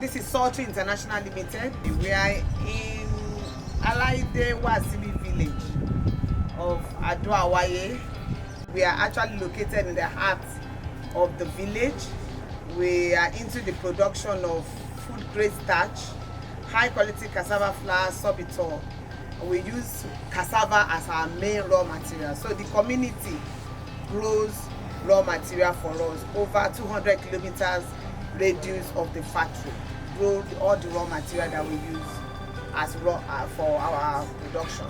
This is Psaltry International Limited. We are in Ado-Awaye village of Ado-Awaye. We are actually located in the heart of the village. We are into the production of food grade starch, high quality cassava flour, sorbitol. We use cassava as our main raw material. So the community grows raw material for us. Over 200 kilometers radius of the factory grow all the raw material that we use as raw for our production.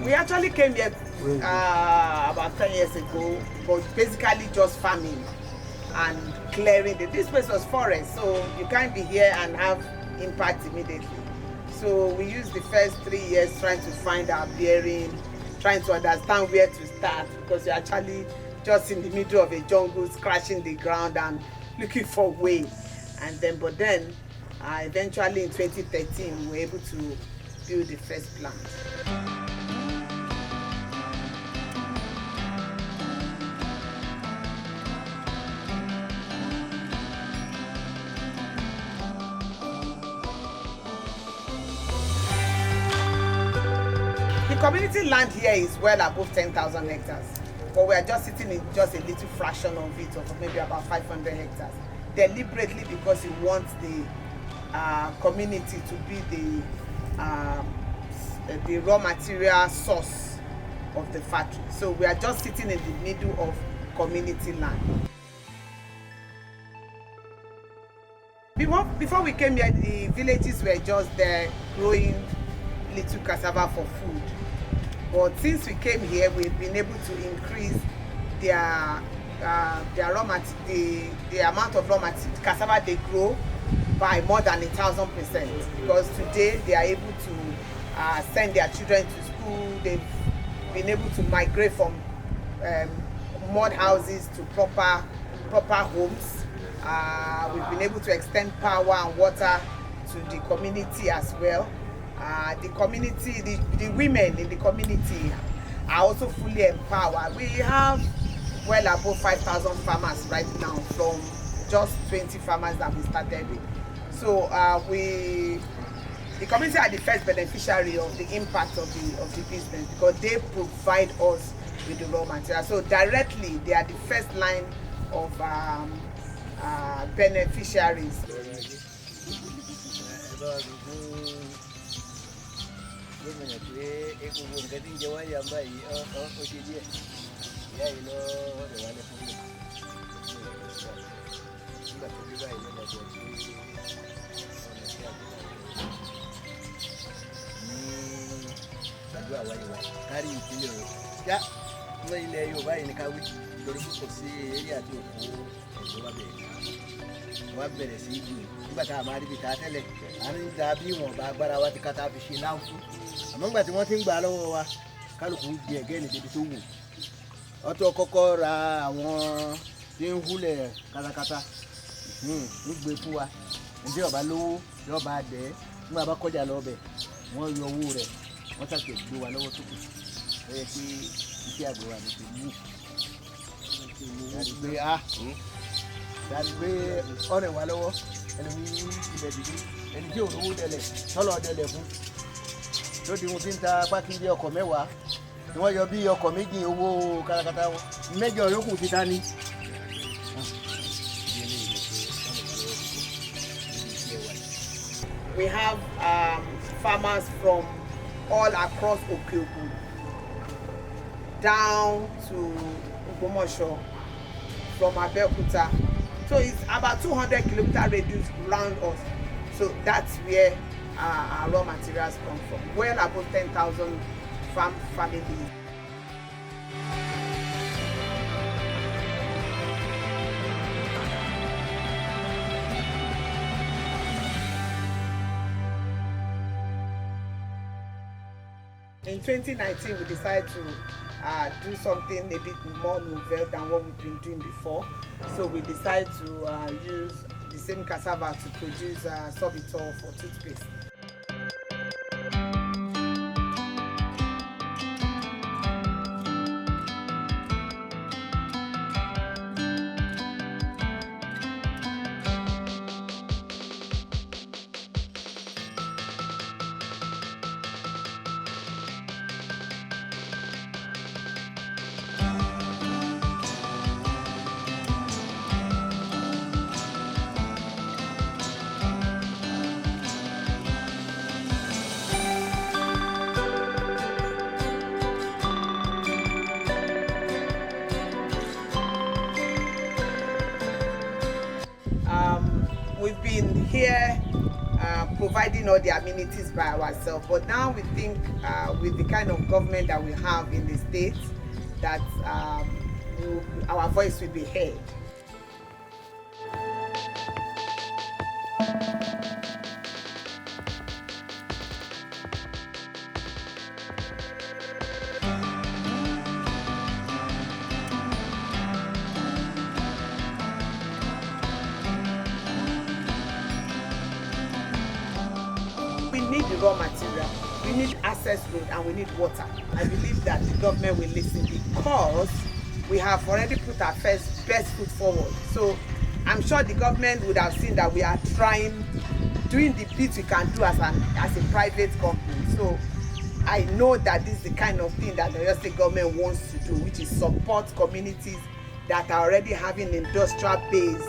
We actually came here about 10 years ago, but basically just farming and clearing. This place was forest, so you can't be here and have impact immediately. So we used the first 3 years trying to find our bearing, trying to understand where to start, because you're actually just in the middle of a jungle, scratching the ground and looking for ways. And then, eventually in 2013, we were able to build the first plant. The community land here is well above 10,000 hectares, but we are just sitting in just a little fraction of it, of maybe about 500 hectares, deliberately because we want the community to be the raw material source of the factory. So we are just sitting in the middle of community land. Before we came here, the villages were just there growing little cassava for food. But since we came here, we've been able to increase their raw material, the amount of raw material cassava they grow by more than 1,000%. Because today they are able to send their children to school. They've been able to migrate from mud houses to proper homes. We've been able to extend power and water to the community as well. The community, the women in the community are also fully empowered. We have well above 5,000 farmers right now from just 20 farmers that we started with. So the community are the first beneficiary of the impact of the business, because they provide us with the raw material. So directly, they are the first line of beneficiaries. wá bẹ̀rẹ̀ sí ìlú nígbà tá a máa rí ibi tá a tẹ́lẹ̀ a ní ta bí wọn bá agbára wa ti ká tá a fi ṣe láǹfù àmọ́ nígbà tí wọ́n ti ń gbà lọ́wọ́ wa kálukú ń di ẹ̀gẹ́ ní débi tó wù ọtọ́ kọ́kọ́ ra àwọn tí ń húlẹ̀ katakata ń gbé fún wa ǹjẹ́ ọba lówó yọba dẹ̀ nígbà bá kọjá lọ́bẹ̀ wọ́n yọ owó rẹ̀ wọ́n ṣàṣẹ gbé wa lọ́wọ́ sókè ó yẹ kí iṣẹ́ àgbẹ̀ wa ní ti mú yàrá gbé ọ̀rẹ́ wa lọ́wọ́ ẹni ní ilẹ̀ dìde ẹni tí òróró dẹlẹ̀ tọ́lọ̀ dẹlẹ̀ fún lóde wọn fi ń ta pákíndé ọkọ̀ mẹ́wàá ni wọ́n yọ bí ọkọ̀ méjì owó kárakáta wọn mẹ́jọ yòókù ti ta ní. We have farmers from all across Okeogun down to Ogbomoso, from Abeokuta. So it's about 200 kilometer radius around us. So that's where our raw materials come from. Well above 10,000 farm families. In 2019, we decided to do something a bit more novel than what we've been doing before. So we decided to use the same cassava to produce sorbitol for toothpaste. been here providing all the amenities by ourselves, but now we think with the kind of government that we have in the state, that our voice will be heard. We need the raw material, we need access road, and we need water. I believe that the government will listen, because we have already put our best foot forward. So I'm sure the government would have seen that we are trying, doing the bit we can do as a private company. So I know that this is the kind of thing that the Oyo State government wants to do, which is support communities that are already having industrial base.